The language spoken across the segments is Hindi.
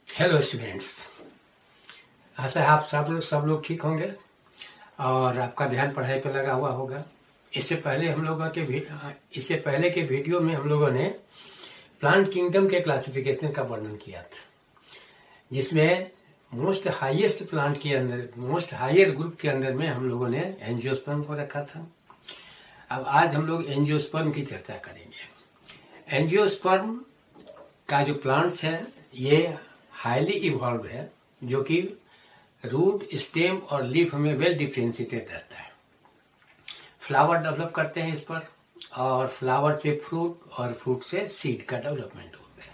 हेलो स्टूडेंट्स, आशा है आप सब लोग ठीक होंगे और आपका ध्यान पढ़ाई पर लगा हुआ होगा। इससे पहले के वीडियो में हम लोगों ने प्लांट किंगडम के क्लासिफिकेशन का वर्णन किया था, जिसमें मोस्ट हायर ग्रुप के अंदर में हम लोगों ने एंजियोस्पर्म को रखा था। अब आज हम लोग एंजियोस्पर्म की चर्चा करेंगे। एंजियोस्पर्म का जो प्लांट्स है ये हाईली इवॉल्व है, जो कि रूट, स्टेम और लीफ में वेल डिफ्रेंशिएटेड रहता है। फ्लावर डेवलप करते हैं इस पर, और फ्लावर से फ्रूट और फ्रूट से सीड का डेवलपमेंट होता है।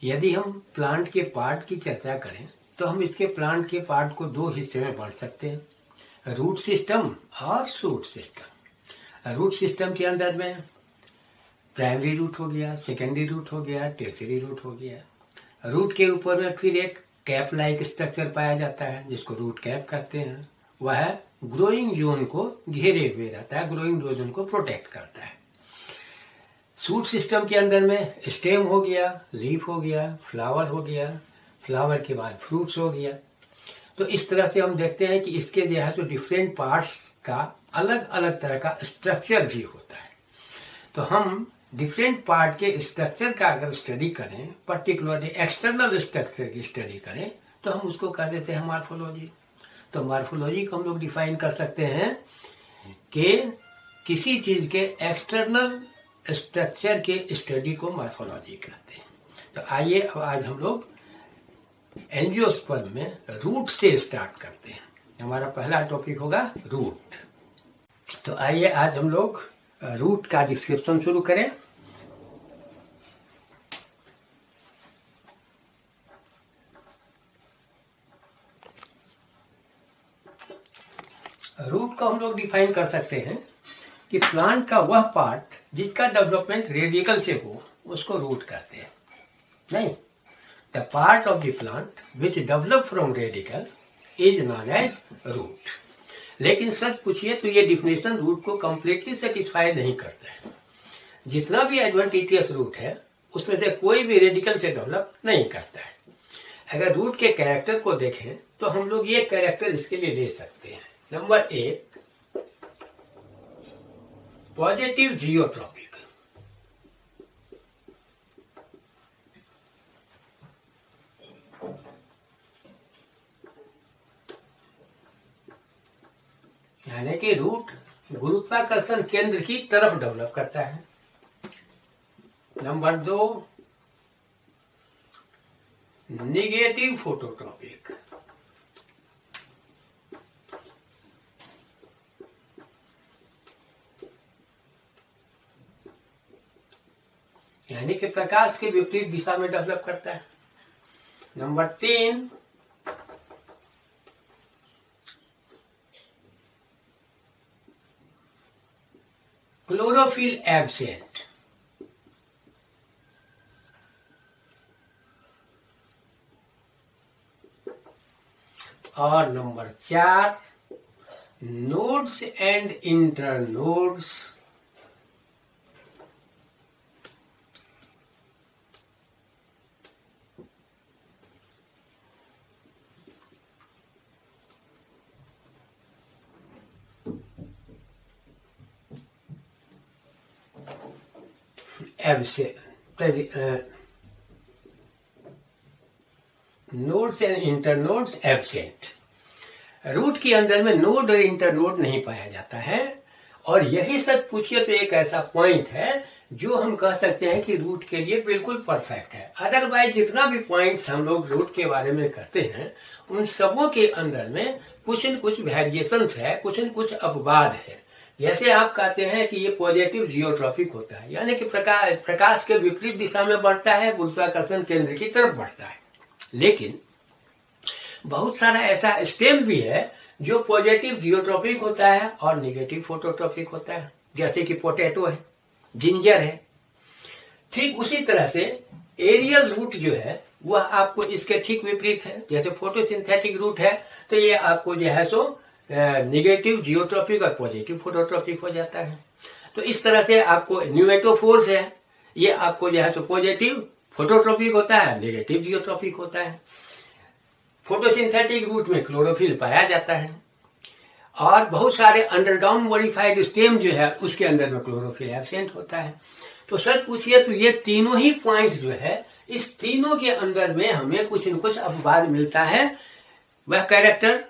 यदि हम प्लांट के पार्ट की चर्चा करें तो हम इसके प्लांट के पार्ट को दो हिस्से में बांट सकते हैं, रूट सिस्टम और शूट सिस्टम। रूट सिस्टम के अंदर में प्राइमरी रूट हो गया, सेकेंडरी रूट हो गया, टर्शियरी रूट हो गया। रूट के ऊपर में फिर एक कैप लाइक स्ट्रक्चर पाया जाता है, जिसको रूट कैप कहते हैं। वह ग्रोइंग जोन को घेरे हुए रहता है, ग्रोइंग जोन को प्रोटेक्ट करता है। शूट सिस्टम के अंदर में स्टेम हो गया, लीफ हो गया, फ्लावर हो गया, फ्लावर के बाद फ्रूट्स हो गया। तो इस तरह से हम देखते हैं कि इसके जो है तो डिफरेंट पार्ट्स का अलग अलग तरह का स्ट्रक्चर भी होता है। तो हम डिफरेंट पार्ट के स्ट्रक्चर का अगर स्टडी करें, पर्टिकुलरली एक्सटर्नल स्ट्रक्चर की स्टडी करें, तो हम उसको कह देते हैं मॉर्फोलॉजी। तो मॉर्फोलॉजी को हम लोग डिफाइन कर सकते हैं कि किसी चीज के एक्सटर्नल स्ट्रक्चर के स्टडी को मॉर्फोलॉजी कहते हैं। तो आइए अब आज हम लोग एंजियोस्पर्म में रूट से स्टार्ट करते हैं। हमारा पहला टॉपिक होगा रूट। तो आइए आज हम लोग रूट का डिस्क्रिप्शन शुरू करें। रूट को हम लोग डिफाइन कर सकते हैं कि प्लांट का वह पार्ट जिसका डेवलपमेंट रेडिकल से हो उसको रूट कहते हैं। नहीं, the part of the plant which develop from radical is known as root. लेकिन सच पूछिए तो ये डिफिनेशन रूट को कंप्लीटली सेटिस्फाई नहीं करता है। जितना भी एडवेंटिशियस रूट है उसमें से कोई भी रेडिकल से डेवलप नहीं करता है। अगर रूट के कैरेक्टर को देखें तो हम लोग ये कैरेक्टर इसके लिए ले सकते हैं। Number 1, positive geotropic. यानी कि रूट गुरुत्वाकर्षण केंद्र की तरफ डेवलप करता है। Number 2, negative phototropic. यानी कि प्रकाश के विपरीत दिशा में डेवलप करता है। Number 3, chlorophyll absent. और number 4, nodes and internodes nodes and internodes absent. Root के अंदर में नोड और इंटरनोड नहीं पाया जाता है, और यही सच पूछिए तो एक ऐसा पॉइंट है जो हम कह सकते हैं कि रूट के लिए बिल्कुल परफेक्ट है। अदरवाइज जितना भी पॉइंट्स हम लोग रूट के बारे में करते हैं उन सबों के अंदर में कुछ न कुछ वेरिएशंस है, कुछ न कुछ अपवाद है। जैसे आप कहते हैं कि ये पॉजिटिव जियोट्रॉपिक होता है, यानी कि प्रकाश के विपरीत दिशा में बढ़ता है, गुरुत्वाकर्षण केंद्र की तरफ बढ़ता है। लेकिन बहुत सारा ऐसा स्टेम भी है जो पॉजिटिव जियोट्रॉपिक होता है और निगेटिव फोटोट्रॉपिक होता है, जैसे कि पोटैटो है, जिंजर है। ठीक उसी तरह से एरियल रूट जो है वह आपको इसके ठीक विपरीत है। जैसे फोटोसिंथेटिक रूट है तो ये आपको जो है सो निगेटिव जियोट्रॉपिक और पॉजिटिव फोटोट्रॉपिक हो जाता है। तो इस तरह से आपको न्यूमेटोफोर्स है, ये आपको जो है सो पॉजिटिव फोटोट्रोपिक होता है, नेगेटिव जियोट्रोपिक होता है। फोटोसिंथेटिक रूट में क्लोरोफिल पाया जाता है और बहुत सारे अंडरग्राउंड मॉडिफाइड स्टेम जो है उसके अंदर में क्लोरोफिल एब्सेंट होता है। तो सच पूछिए तो ये तीनों ही पॉइंट जो है, इस तीनों के अंदर में हमें कुछ न कुछ अपवाद मिलता है। वह कैरेक्टर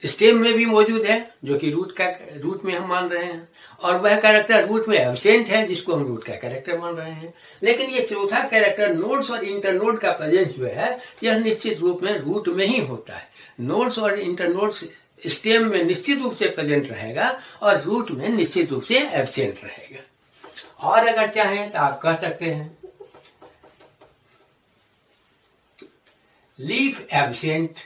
स्टेम में भी मौजूद है जो कि रूट में हम मान रहे हैं, और वह कैरेक्टर रूट में एब्सेंट है जिसको हम रूट का कैरेक्टर मान रहे हैं। लेकिन ये चौथा कैरेक्टर नोड्स और इंटरनोड का प्रेजेंस जो है यह निश्चित रूप में रूट में ही होता है। नोड्स और इंटरनोड्स स्टेम में निश्चित रूप से प्रेजेंट रहेगा और रूट में निश्चित रूप से एब्सेंट रहेगा। और अगर चाहें तो आप कह सकते हैं लीफ एब्सेंट,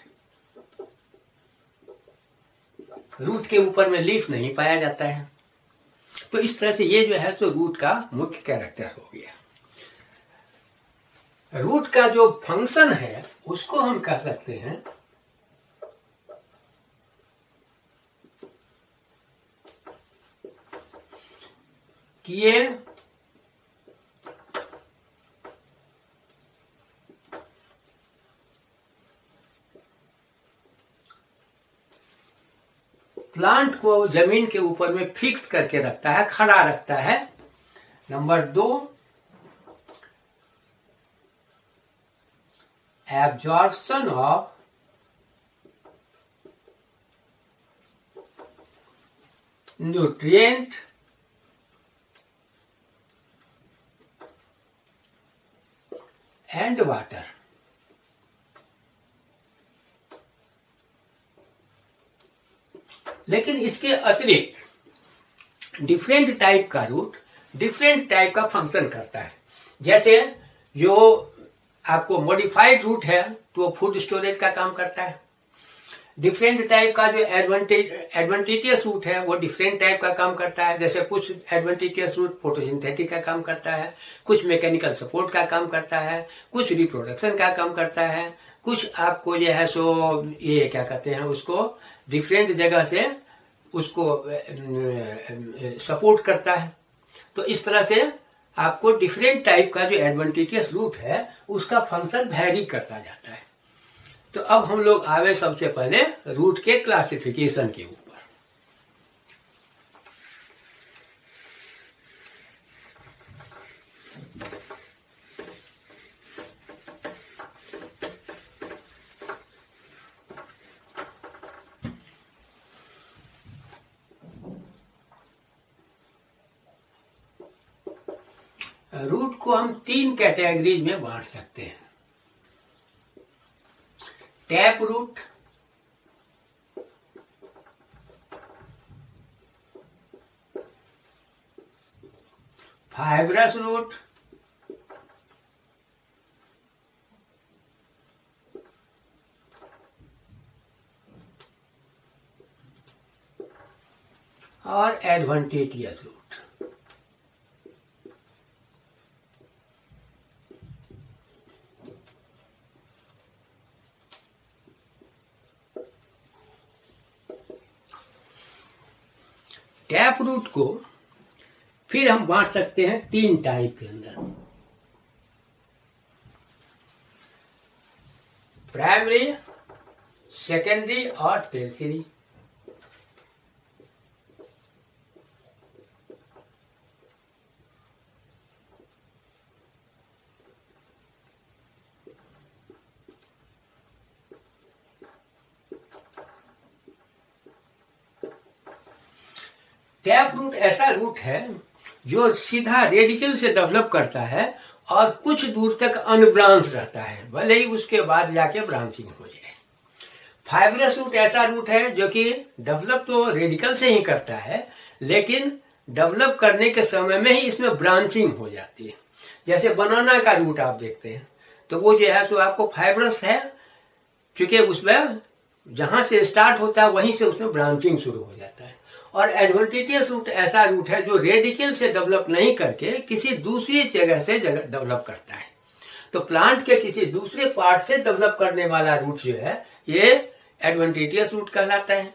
रूट के ऊपर में लीफ नहीं पाया जाता है। तो इस तरह से ये जो है तो रूट का मुख्य कैरेक्टर हो गया। रूट का जो फंक्शन है उसको हम कह सकते हैं कि ये प्लांट को जमीन के ऊपर में फिक्स करके रखता है, खड़ा रखता है। Number 2, absorption of nutrient and water. लेकिन इसके अतिरिक्त डिफरेंट टाइप का रूट डिफरेंट टाइप का फंक्शन करता है। जैसे जो आपको मॉडिफाइड रूट है तो फूड स्टोरेज का काम करता है। डिफरेंट टाइप का जो एडवांटेजियस रूट है वो डिफरेंट टाइप का काम करता है। जैसे कुछ एडवांटेजियस रूट फोटोसिंथेटिक का काम करता है, कुछ मैकेनिकल सपोर्ट का काम करता है, कुछ रिप्रोडक्शन का काम करता है, कुछ आपको जो है सो ये क्या कहते हैं उसको डिफरेंट जगह से उसको सपोर्ट करता है। तो इस तरह से आपको डिफरेंट टाइप का जो एडवांटेजियस रूट है उसका फंक्शन वैरी करता जाता है। तो अब हम लोग आवे सबसे पहले रूट के क्लासिफिकेशन के ऊपर। रूट को हम 3 कैटेगरीज में बांट सकते हैं। टैप रूट, फाइब्रस रूट, और एडवांटेजियस रूट। टैप रूट को फिर हम बांट सकते हैं 3 टाइप के अंदर, प्राइमरी, सेकेंडरी और टर्शियरी। टैप रूट ऐसा रूट है जो सीधा रेडिकल से डेवलप करता है और कुछ दूर तक अनब्रांच रहता है, भले ही उसके बाद जाके ब्रांचिंग हो जाए। फाइब्रस रूट ऐसा रूट है जो कि डेवलप तो रेडिकल से ही करता है, लेकिन डेवलप करने के समय में ही इसमें ब्रांचिंग हो जाती है। जैसे बनाना का रूट आप देखते हैं तो वो जो है सो आपको फाइब्रस है, क्योंकि उसमें जहां से स्टार्ट होता है वहीं से उसमें ब्रांचिंग शुरू हो जाता है। और एडवांटेजियस रूट ऐसा रूट है जो रेडिकल से डेवलप नहीं करके किसी दूसरी जगह से डेवलप करता है। तो प्लांट के किसी दूसरे पार्ट से डेवलप करने वाला रूट जो है ये एडवांटेजियस रूट कहलाता है।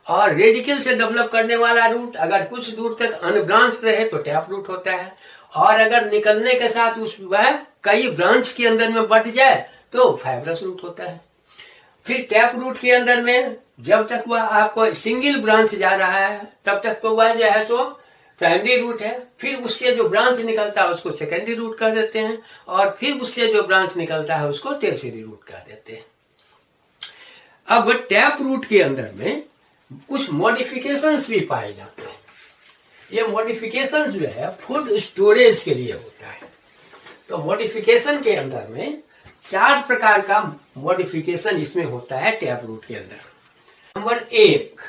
और रेडिकल से डेवलप करने वाला रूट अगर कुछ दूर तक अनब्रांच रहे तो टैप रूट होता है, और अगर निकलने के साथ उस वह कई ब्रांच के अंदर में बट जाए तो फाइब्रस रूट होता है। फिर टैप रूट के अंदर में जब तक वह आपको सिंगल ब्रांच जा रहा है तब तक तो वह जो है सो प्राइमरी रूट है। फिर उससे जो ब्रांच निकलता है उसको सेकेंडरी रूट कह देते हैं, और फिर उससे जो ब्रांच निकलता है उसको टर्शियरी रूट कह देते हैं। अब टैप रूट के अंदर में कुछ मॉडिफिकेशंस भी पाए जाते हैं। ये मॉडिफिकेशंस जो है फूड स्टोरेज के लिए होता है। तो मॉडिफिकेशन के अंदर में 4 प्रकार का मॉडिफिकेशन इसमें होता है टैप रूट के अंदर। Number 1,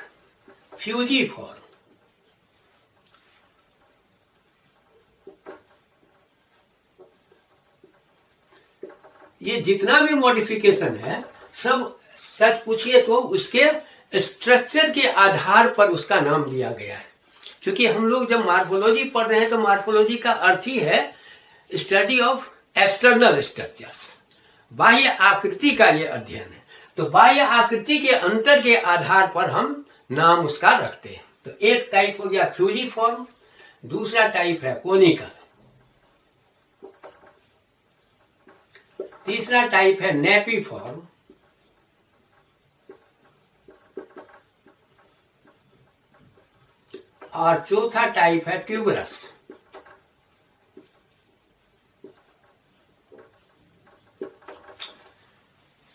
fusiform. ये जितना भी मॉडिफिकेशन है सब सच पूछिए तो उसके स्ट्रक्चर के आधार पर उसका नाम दिया गया है। क्योंकि हम लोग जब मार्फोलॉजी पढ़ रहे हैं तो मार्फोलॉजी का अर्थ ही है स्टडी ऑफ एक्सटर्नल स्ट्रक्चर्स, बाह्य आकृति का ये अध्ययन है। तो बाह्य आकृति के अंतर के आधार पर हम नाम उसका रखते हैं। तो एक टाइप हो गया फ्यूजीफॉर्म, दूसरा टाइप है कोनिकल, तीसरा टाइप है नेपीफॉर्म, और चौथा टाइप है ट्यूबरस।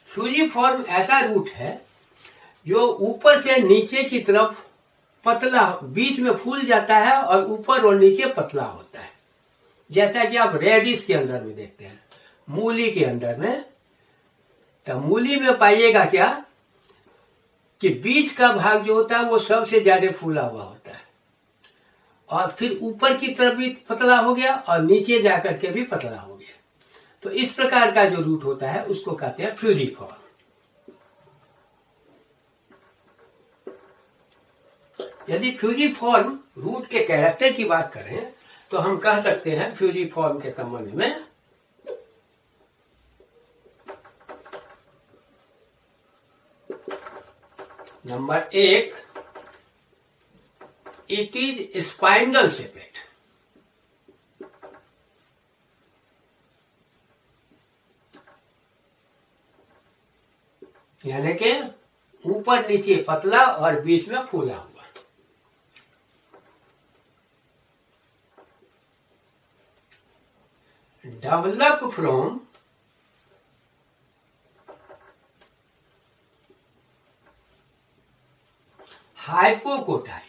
फ्यूजीफॉर्म ऐसा रूट है जो ऊपर से नीचे की तरफ पतला, बीच में फूल जाता है और ऊपर और नीचे पतला होता है। जैसा कि आप रेडिश के अंदर में देखते हैं, मूली के अंदर में, तो मूली में पाइएगा क्या कि बीच का भाग जो होता है वो सबसे ज्यादा फूला हुआ होता है, और फिर ऊपर की तरफ भी पतला हो गया और नीचे जाकर के भी पतला हो गया। तो इस प्रकार का जो रूट होता है उसको कहते हैं फ्यूजीफॉर्म। यदि फ्यूजीफॉर्म रूट के कैरेक्टर की बात करें तो हम कह सकते हैं फ्यूजीफॉर्म के संबंध में नंबर 1, इट इज स्पाइनल सेपेट। यानी कि ऊपर नीचे पतला और बीच में फूला हुआ। Develop from hypocotyl.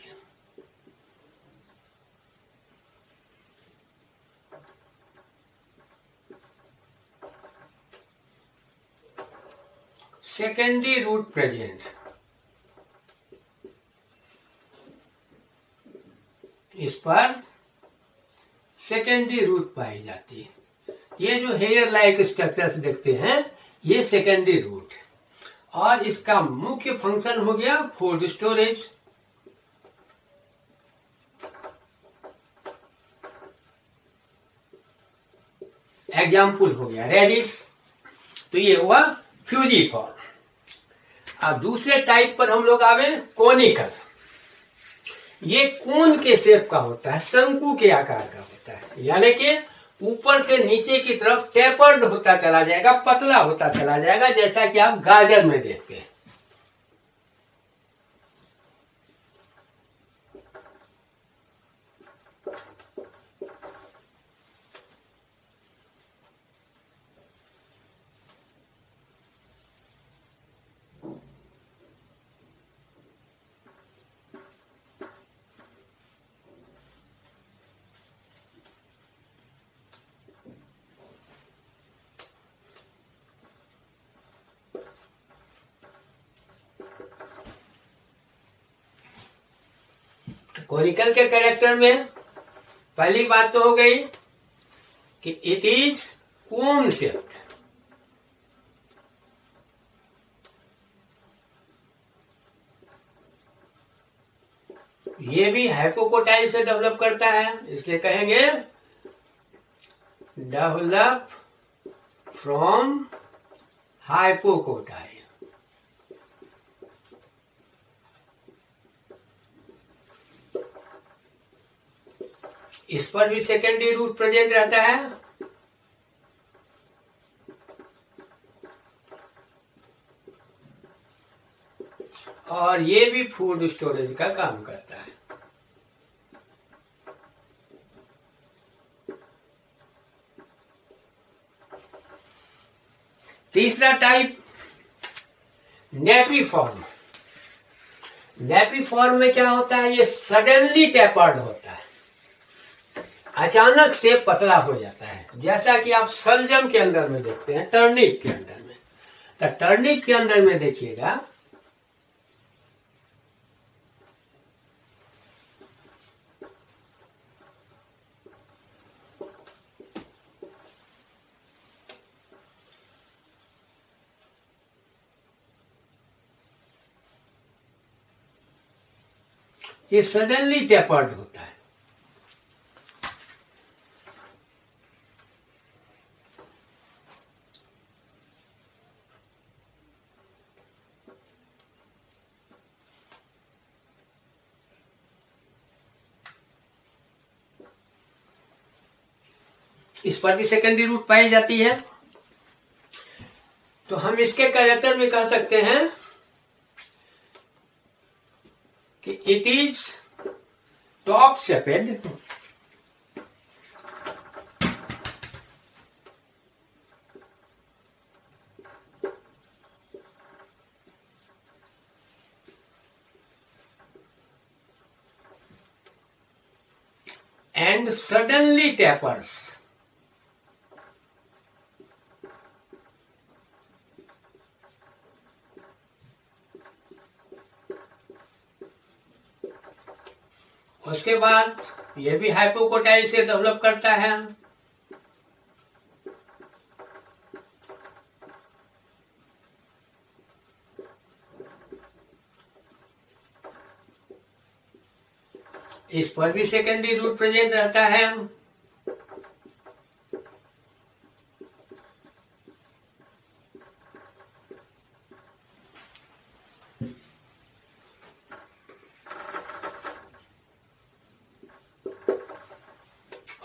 Secondary root present. इस पर सेकेंडरी रूट पाई जाती है। ये जो हेयर लाइक स्ट्रक्चर्स देखते हैं ये सेकेंडरी रूट है, और इसका मुख्य फंक्शन हो गया फूड स्टोरेज। एग्जाम्पल हो गया रेडिश, तो ये हुआ फ्यूजीफॉर्म। अब दूसरे टाइप पर हम लोग आवे कोनिकल। ये कोन के शेप का होता है, शंकु के आकार का होता है, यानी कि ऊपर से नीचे की तरफ टेपर्ड होता चला जाएगा, पतला होता चला जाएगा, जैसा कि आप गाजर में देखते हैं। कोनिकल के कैरेक्टर में पहली बात तो हो गई कि इट इज कोन शेप्ड। ये भी हाइपोकोटाइल से डेवलप करता है, इसलिए कहेंगे डेवलप फ्रॉम हाइपोकोटाइल। इस पर भी सेकेंडरी रूट प्रेजेंट रहता है, और ये भी फूड स्टोरेज का काम करता है। तीसरा टाइप नेपीफॉर्म। नेपीफॉर्म में क्या होता है, ये सडनली टेपर्ड होता है, अचानक से पतला हो जाता है, जैसा कि आप सलजम के अंदर में देखते हैं, टर्निप के अंदर में। तो टर्निप के अंदर में देखिएगा ये सडनली टेपर्ड होता है। इस पर भी सेकेंडरी रूट पाई जाती है। तो हम इसके कैरेक्टर में कह सकते हैं कि it is top shaped and suddenly tapers. उसके बाद यह भी हाइपोकोटाइल से डेवलप करता है। इस पर भी सेकेंडरी रूट प्रेजेंट रहता है।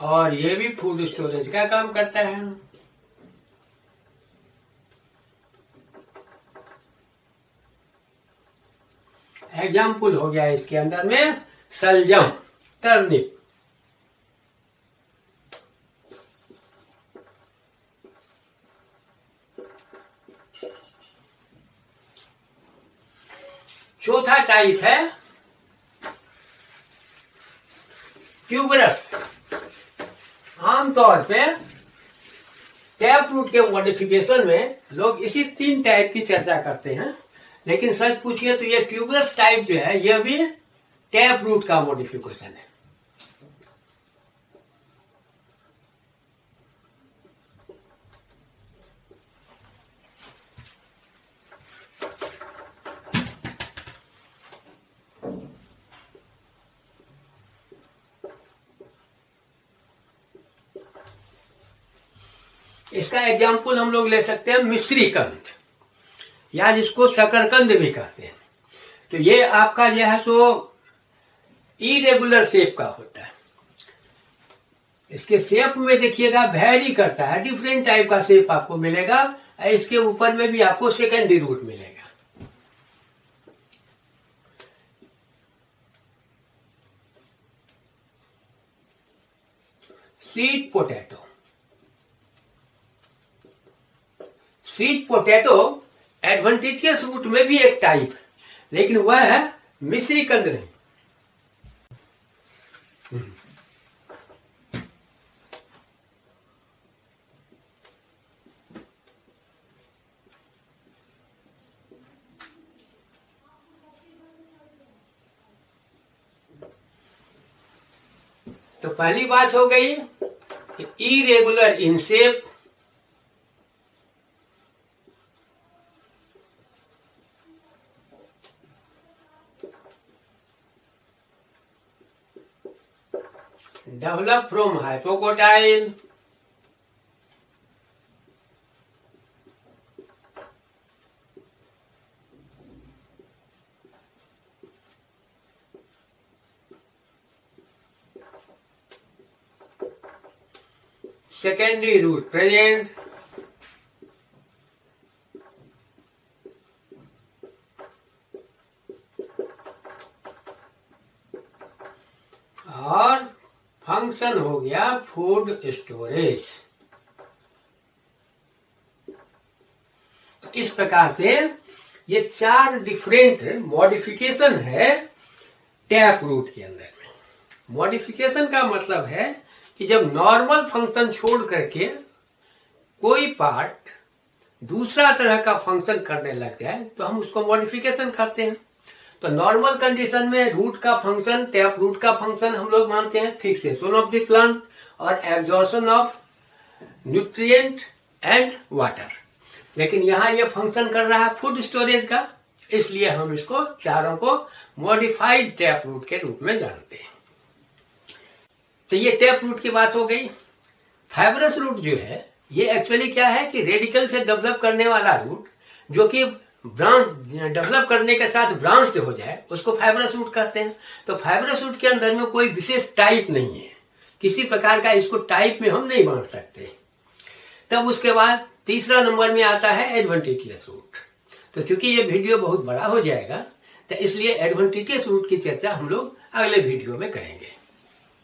और ये भी फूड स्टोरेज का काम करता है। एग्जाम्पल हो गया इसके अंदर में सलजम, टर्निप। चौथा टाइप है ट्यूबरस। आमतौर पे टैप रूट के मॉडिफिकेशन में लोग इसी 3 टाइप की चर्चा करते हैं, लेकिन सच पूछिए तो ये ट्यूबरस टाइप जो है यह भी टैप रूट का मॉडिफिकेशन है। इसका एग्जाम्पल हम लोग ले सकते हैं मिश्री कंद, या जिसको शकरकंद भी कहते हैं। तो ये आपका जो है सो इरेगुलर शेप का होता है। इसके शेप में देखिएगा वेरी करता है, डिफरेंट टाइप का शेप आपको मिलेगा। इसके ऊपर में भी आपको सेकेंडरी रूट मिलेगा। Sweet potato. Sweet potato adventitious root में भी एक टाइप, लेकिन वह है मिश्री कंद नहीं। तो पहली बात हो गई कि irregular in shape, develop from hypocotyle, secondary root present, और फंक्शन हो गया फूड स्टोरेज। इस प्रकार से ये 4 डिफरेंट मॉडिफिकेशन है टैप रूट के अंदर में। मॉडिफिकेशन का मतलब है कि जब नॉर्मल फंक्शन छोड़ करके कोई पार्ट दूसरा तरह का फंक्शन करने लग जाए तो हम उसको मॉडिफिकेशन कहते हैं। तो नॉर्मल कंडीशन में रूट का फंक्शन, टैप रूट का फंक्शन हम लोग मानते हैं फिक्सेशन ऑफ द प्लांट और absorption of nutrient and water. लेकिन यहां ये फंक्शन कर रहा है फूड स्टोरेज का, इसलिए हम इसको चारों को मॉडिफाइड टैप रूट के रूप में जानते हैं। तो ये टैप रूट की बात हो गई। फाइब्रस रूट जो है ये एक्चुअली क्या है कि रेडिकल से डेवलप करने वाला रूट, जो कि ब्रांच डेवलप करने के साथ ब्रांच हो जाए, उसको फाइब्रस रूट कहते हैं। तो फाइब्रस रूट के अंदर में कोई विशेष टाइप नहीं है, किसी प्रकार का इसको टाइप में हम नहीं बांट सकते। तब उसके बाद तीसरा नंबर में आता है एडवेंटिशियस रूट। तो चूंकि ये वीडियो बहुत बड़ा हो जाएगा तो इसलिए एडवेंटिशियस रूट की चर्चा हम लोग अगले वीडियो में करेंगे।